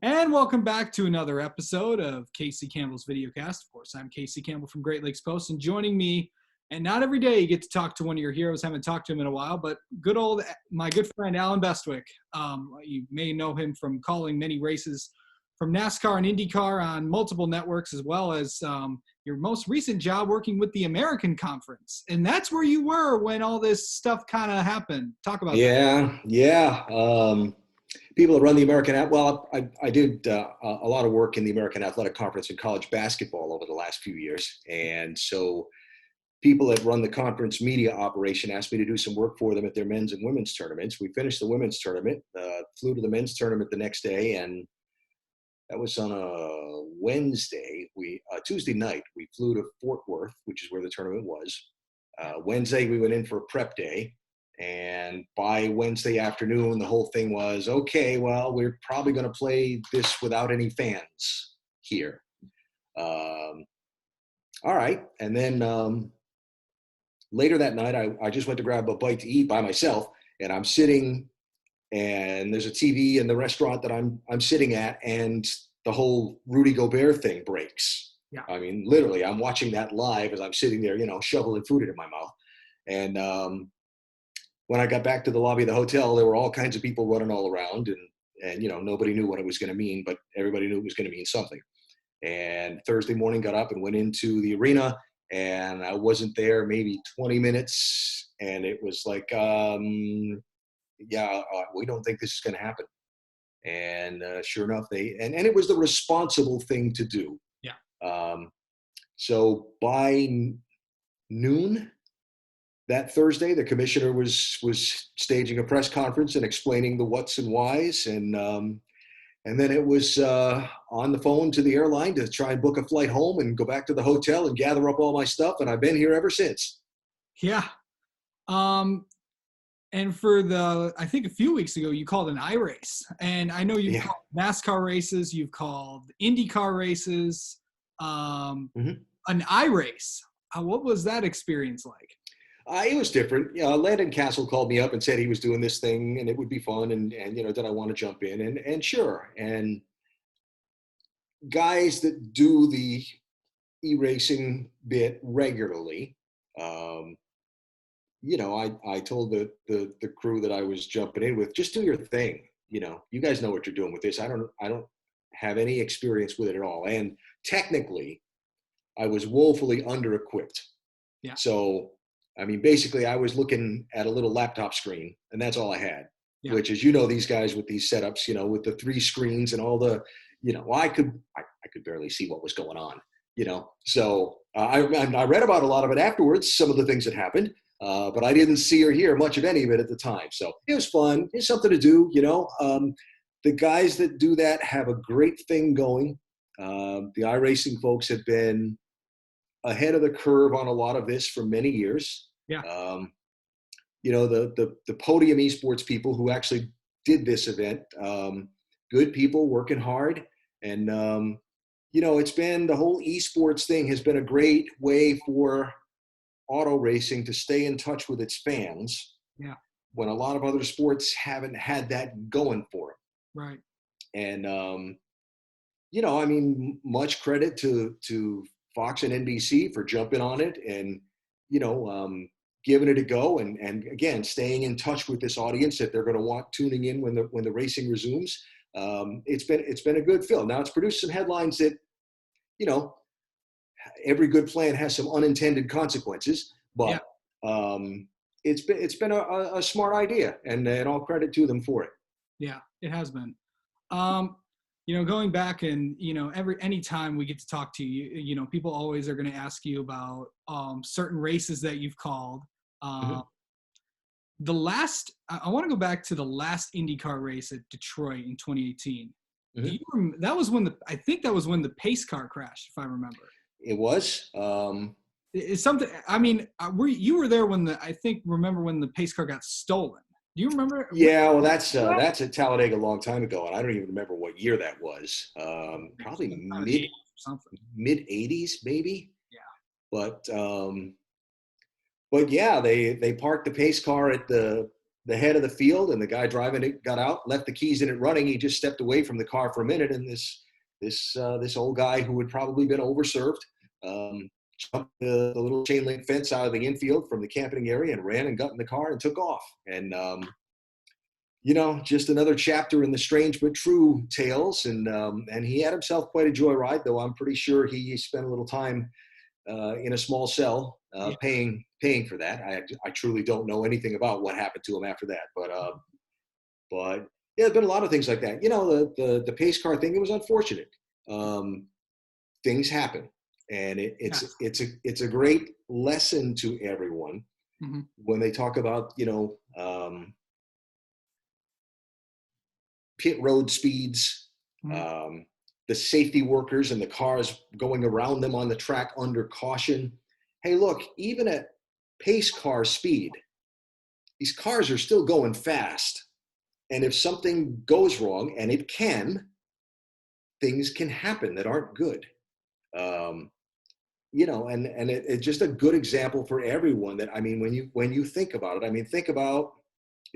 And welcome back to another episode of Casey Campbell's Videocast. Of course, I'm Casey Campbell from Great Lakes Post, and joining me, and not every day you get to talk to one of your heroes. Haven't talked to him in a while, but my good friend Alan Bestwick. You may know him from calling many races from NASCAR and IndyCar on multiple networks, as well as your most recent job working with the American Conference. And that's where you were when all this stuff kind of happened. Talk about that. Yeah. People that run the I did a lot of work in the American Athletic Conference in college basketball over the last few years. And so people that run the conference media operation asked me to do some work for them at their men's and women's tournaments. We finished the women's tournament, flew to the men's tournament the next day, and that was on a Wednesday. Tuesday night, we flew to Fort Worth, which is where the tournament was. Wednesday, we went in for a prep day. And by Wednesday afternoon, the whole thing was, okay, well, we're probably going to play this without any fans here. All right. And then later that night, I just went to grab a bite to eat by myself. And I'm sitting, and there's a TV in the restaurant that I'm sitting at, and the whole Rudy Gobert thing breaks. Yeah. I mean, literally, I'm watching that live as I'm sitting there, shoveling food into my mouth. And when I got back to the lobby of the hotel, there were all kinds of people running all around, and nobody knew what it was going to mean, but everybody knew it was going to mean something. And Thursday morning, got up and went into the arena, and I wasn't there maybe 20 minutes, and it was like, we don't think this is going to happen. And sure enough, and it was the responsible thing to do. Yeah. So by noon that Thursday, the commissioner was staging a press conference and explaining the whats and whys, and then it was on the phone to the airline to try and book a flight home and go back to the hotel and gather up all my stuff, and I've been here ever since. Yeah. And I think a few weeks ago, you called an iRace, and I know you've called NASCAR races, you've called IndyCar races, an iRace. What was that experience like? It was different. Landon Castle called me up and said he was doing this thing and it would be fun, and did I want to jump in? And sure. And guys that do the e-racing bit regularly, I told the crew that I was jumping in with, just do your thing. You guys know what you're doing with this. I don't have any experience with it at all. And technically, I was woefully under-equipped. Yeah. So, I mean, basically, I was looking at a little laptop screen, and that's all I had. Yeah. Which is, these guys with these setups, with the 3 screens and all the, I could barely see what was going on, So I read about a lot of it afterwards, some of the things that happened, but I didn't see or hear much of any of it at the time. So it was fun. It's something to do, The guys that do that have a great thing going. The iRacing folks have been ahead of the curve on a lot of this for many years. Yeah. The Podium Esports people who actually did this event, good people working hard. And, it's been, the whole esports thing has been a great way for auto racing to stay in touch with its fans. Yeah. When a lot of other sports haven't had that going for them. Right. And, much credit to Fox and NBC for jumping on it and, giving it a go. And again, staying in touch with this audience that they're going to want tuning in when the racing resumes. It's been a good film. Now it's produced some headlines that, every good plan has some unintended consequences, but it's been a smart idea, and all credit to them for it. Yeah, it has been. Going back and, anytime we get to talk to you, people always are going to ask you about certain races that you've called. I want to go back to the last IndyCar race at Detroit in 2018. That was when the pace car crashed, if I remember. It was. It's something. I mean, you were there when the pace car got stolen. Do you remember? Yeah, well, that's at Talladega a long time ago, and I don't even remember what year that was. Probably mid 80s, maybe. Yeah. But yeah, they parked the pace car at the the head of the field, and the guy driving it got out, left the keys in it running. He just stepped away from the car for a minute, and this old guy who had probably been overserved jumped the little chain link fence out of the infield from the camping area and ran and got in the car and took off. And just another chapter in the strange but true tales. And he had himself quite a joyride, though I'm pretty sure he spent a little time in a small cell paying for that. I truly don't know anything about what happened to him after that. But yeah, there's been a lot of things like that. The pace car thing, it was unfortunate. Things happen. And it's a great lesson to everyone when they talk about, pit road speeds, the safety workers and the cars going around them on the track under caution. Hey, look, even at pace car speed, these cars are still going fast. And if something goes wrong, and it can, things can happen that aren't good. And it's just a good example for everyone that, I mean, when you think about it, think about,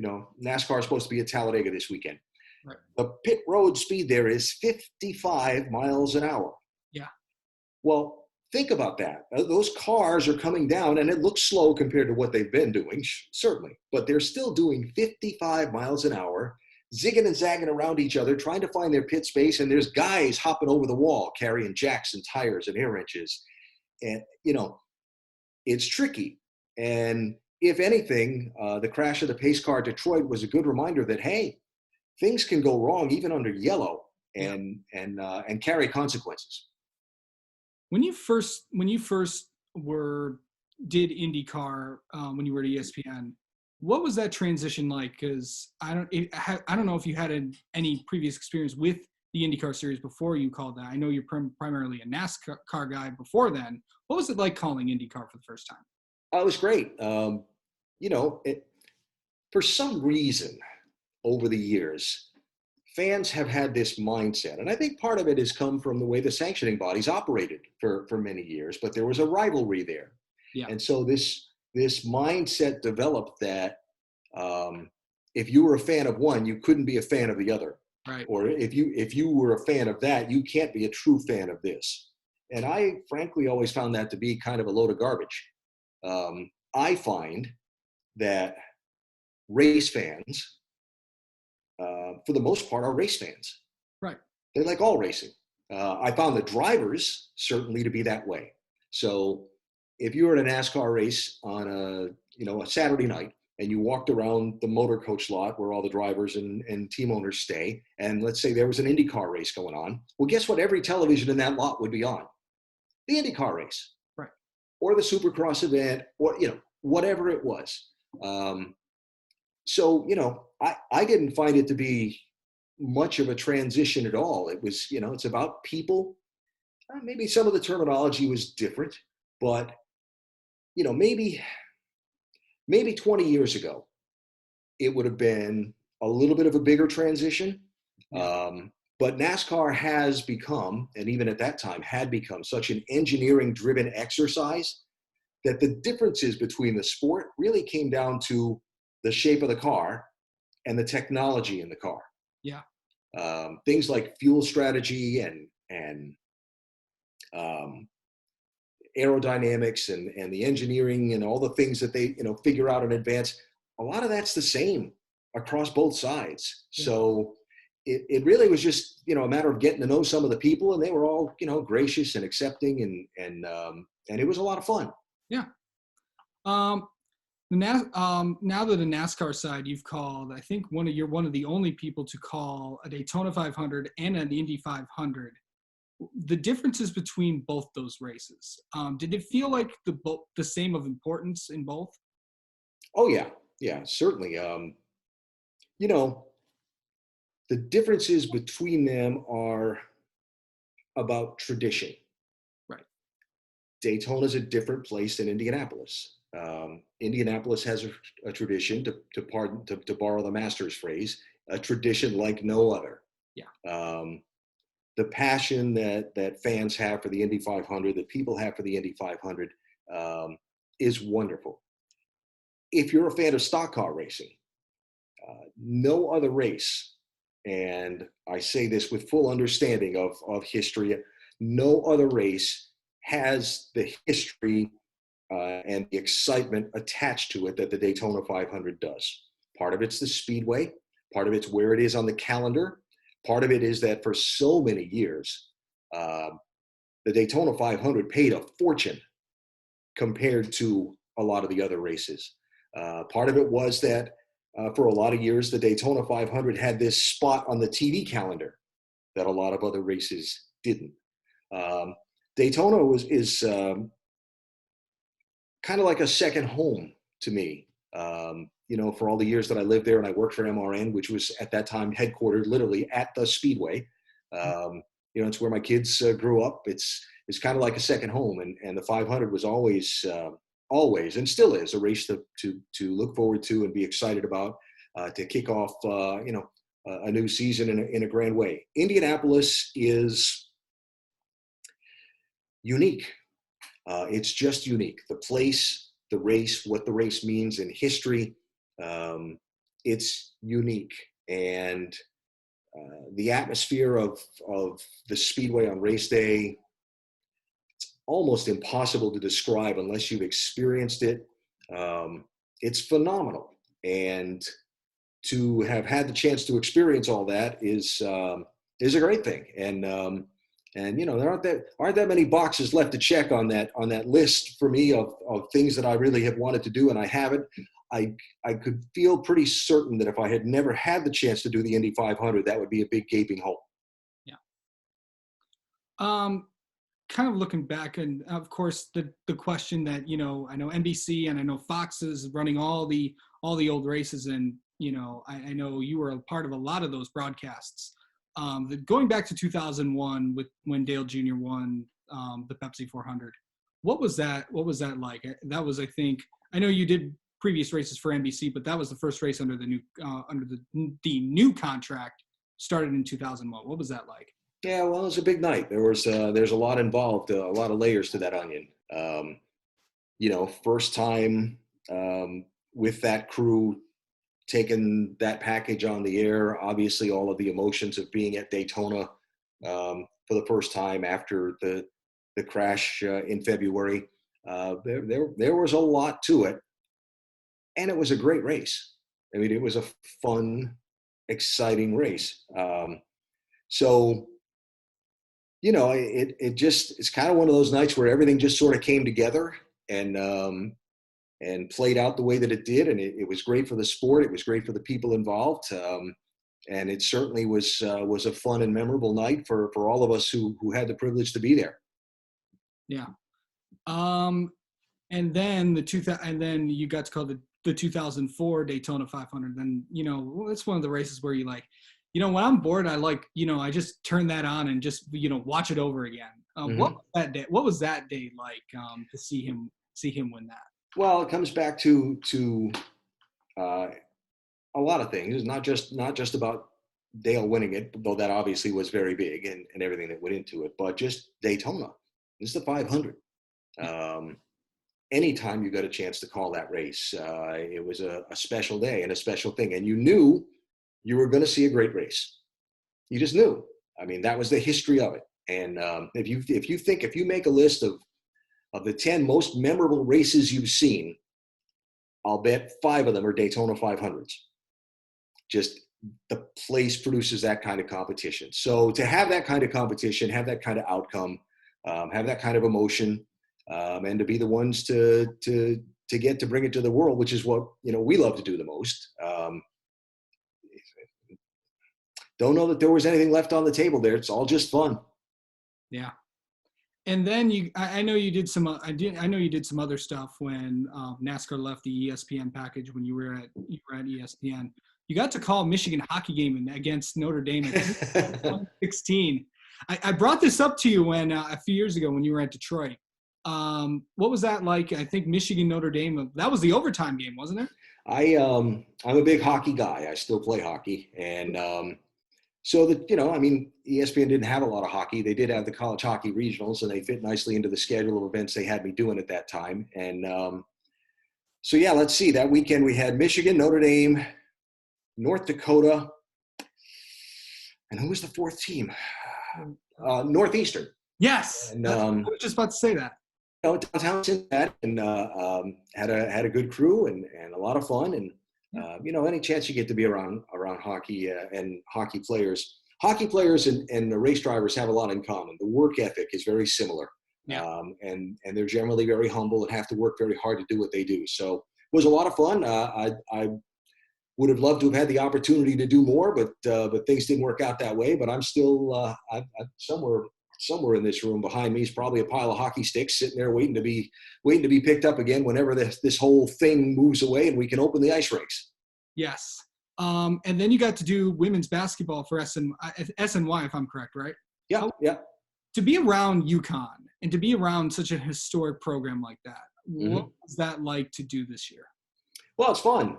NASCAR is supposed to be at Talladega this weekend. Right. The pit road speed there is 55 miles an hour. Yeah. Well, think about that. Those cars are coming down, and it looks slow compared to what they've been doing, certainly, but they're still doing 55 miles an hour, zigging and zagging around each other, trying to find their pit space, and there's guys hopping over the wall, carrying jacks and tires and air wrenches. And, it's tricky. And if anything, the crash of the pace car at Detroit was a good reminder that, hey, things can go wrong even under yellow and carry consequences. When you first did IndyCar, when you were at ESPN, what was that transition like? Because I don't know if you had any previous experience with the IndyCar series before you called that. I know you're primarily a NASCAR guy before then. What was it like calling IndyCar for the first time? It was great. For some reason over the years, fans have had this mindset, and I think part of it has come from the way the sanctioning bodies operated for many years, but there was a rivalry there. Yeah. And so this mindset developed that if you were a fan of one, you couldn't be a fan of the other. Right. Or if you were a fan of that, you can't be a true fan of this. And I frankly always found that to be kind of a load of garbage. I find that race fans, for the most part, are race fans. Right. They like all racing. I found the drivers certainly to be that way. So if you were at a NASCAR race on a Saturday night, and you walked around the motor coach lot where all the drivers and team owners stay, and let's say there was an IndyCar race going on, well, guess what? Every television in that lot would be on. The IndyCar race. Right. Or the Supercross event, or, whatever it was. So, I didn't find it to be much of a transition at all. It was, it's about people. Maybe some of the terminology was different, but, maybe 20 years ago, it would have been a little bit of a bigger transition. But NASCAR has become, and even at that time had become, such an engineering-driven exercise that the differences between the sport really came down to the shape of the car and the technology in the car. Yeah. Things like fuel strategy and aerodynamics and the engineering and all the things that they figure out in advance, a lot of that's the same across both sides. Yeah. So it really was just a matter of getting to know some of the people, and they were all gracious and accepting, and it was a lot of fun. Yeah. Now that the NASCAR side you've called, I think you're one of the only people to call a Daytona 500 and an Indy 500. The differences between both those races, did it feel like the same of importance in both? Oh yeah, certainly. The differences between them are about tradition. Right. Daytona's a different place than Indianapolis. Indianapolis has a tradition, to borrow the master's phrase, a tradition like no other. Yeah. The passion that fans have for the Indy 500, that people have for the Indy 500, is wonderful. If you're a fan of stock car racing, No other race, and I say this with full understanding of history, no other race has the history and the excitement attached to it that the Daytona 500 does. Part of it's the speedway, part of it's where it is on the calendar, part of it is that for so many years, the Daytona 500 paid a fortune compared to a lot of the other races. Part of it was that for a lot of years, the Daytona 500 had this spot on the TV calendar that a lot of other races didn't. Daytona is kind of like a second home to me. For all the years that I lived there and I worked for MRN, which was at that time headquartered literally at the Speedway. It's where my kids grew up. It's kind of like a second home, and the 500 was always and still is a race to look forward to and be excited about to kick off a new season in a grand way. Indianapolis is unique. It's just unique. The place, the race, what the race means in history, it's unique. And the atmosphere of the Speedway on race day, it's almost impossible to describe unless you've experienced it. It's phenomenal. And to have had the chance to experience all that is a great thing. And there aren't that many boxes left to check on that list for me of things that I really have wanted to do, and I haven't. I could feel pretty certain that if I had never had the chance to do the Indy 500, that would be a big gaping hole. Yeah. Kind of looking back, and of course the question that I know NBC and I know Fox is running all the old races, and I know you were a part of a lot of those broadcasts. Going back to 2001 when Dale Jr. won the Pepsi 400, what was that like? That was, I think, I know you did previous races for NBC, but that was the first race under the new contract started in 2001. What was that like? Yeah, well, it was a big night. There's a lot involved, a lot of layers to that onion. First time with that crew taking that package on the air, obviously all of the emotions of being at Daytona for the first time after the crash in February. There was a lot to it, and it was a great race. I mean, it was a fun, exciting race. It's kind of one of those nights where everything just sort of came together and played out the way that it did. And it was great for the sport. It was great for the people involved. And it certainly was a fun and memorable night for all of us who had the privilege to be there. Yeah. And then and then you got to call the 2004 Daytona 500. Then, it's one of the races where you like, when I'm bored, I like, I just turn that on and just, watch it over again. What was that day like to see him win that? Well, it comes back to a lot of things. It's not just about Dale winning it, though that obviously was very big and everything that went into it, but just Daytona. This is the 500. Anytime you got a chance to call that race, it was a special day and a special thing. And you knew you were going to see a great race. You just knew. I mean, that was the history of it. And if you make a list of the 10 most memorable races you've seen, I'll bet 5 of them are Daytona 500s. Just the place produces that kind of competition. So to have that kind of competition, have that kind of outcome, have that kind of emotion, and to be the ones to get to bring it to the world, which is what we love to do the most. Don't know that there was anything left on the table there. It's all just fun. Yeah. And then I know you did some other stuff when NASCAR left the ESPN package when you were at ESPN. You got to call Michigan hockey game against Notre Dame in 2016. I brought this up to you when a few years ago when you were at Detroit. What was that like? I think Michigan Notre Dame. That was the overtime game, wasn't it? I'm a big hockey guy. I still play hockey, and so that ESPN didn't have a lot of hockey. They did have the college hockey regionals, and they fit nicely into the schedule of events they had me doing at that time. And so yeah, let's see. That weekend we had Michigan, Notre Dame, North Dakota, and who was the fourth team? Northeastern. Yes, And I was just about to say that. downtown Cincinnati, and had a good crew and a lot of fun. And any chance you get to be around hockey and hockey players. Hockey players and the race drivers have a lot in common. The work ethic is very similar. Yeah. And they're generally very humble and have to work very hard to do what they do. So it was a lot of fun. I would have loved to have had the opportunity to do more, but things didn't work out that way. But I'm still I'm somewhere in this room behind me is probably a pile of hockey sticks sitting there waiting to be picked up again whenever this whole thing moves away and we can open the ice rinks. Yes. And then you got to do women's basketball for SNY, if I'm correct, right? Yeah, yeah. To be around UConn and to be around such a historic program like that, what was that like to do this year? Well, it's fun.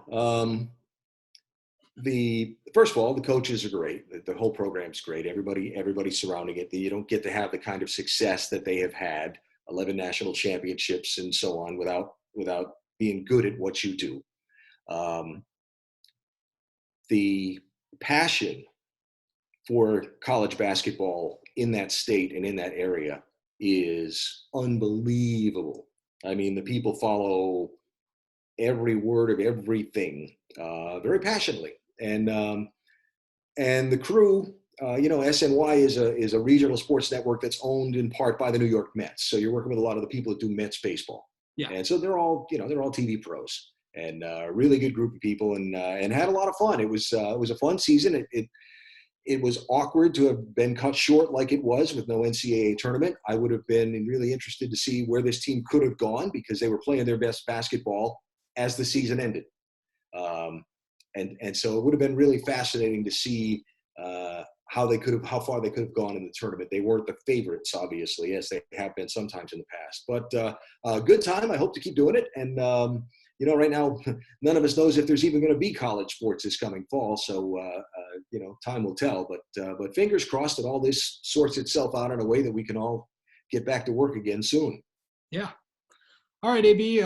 First of all, the coaches are great. The whole program's great. Everybody surrounding it. You don't get to have the kind of success that they have had, 11 national championships and so on, without being good at what you do. The passion for college basketball in that state and in that area is unbelievable. I mean, the people follow every word of everything very passionately, and the crew. SNY is a regional sports network that's owned in part by the New York Mets. So you're working with a lot of the people that do Mets baseball. Yeah. And so they're all TV pros, and a really good group of people, and had a lot of fun. It was a fun season. It was awkward to have been cut short like it was with no NCAA tournament. I would have been really interested to see where this team could have gone because they were playing their best basketball as the season ended. And so it would have been really fascinating to see how far they could have gone in the tournament. They weren't the favorites, obviously, as they have been sometimes in the past. But a good time. I hope to keep doing it. And right now, none of us knows if there's even going to be college sports this coming fall. So time will tell. But fingers crossed that all this sorts itself out in a way that we can all get back to work again soon. Yeah. All right, AB.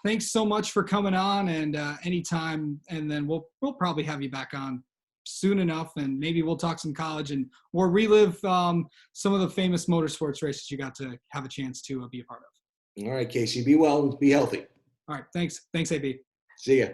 Thanks so much for coming on, and anytime, and then we'll probably have you back on soon enough, and maybe we'll talk some college or relive some of the famous motorsports races you got to have a chance to be a part of. All right, Casey. Be well and be healthy. All right. Thanks. Thanks, AB. See ya.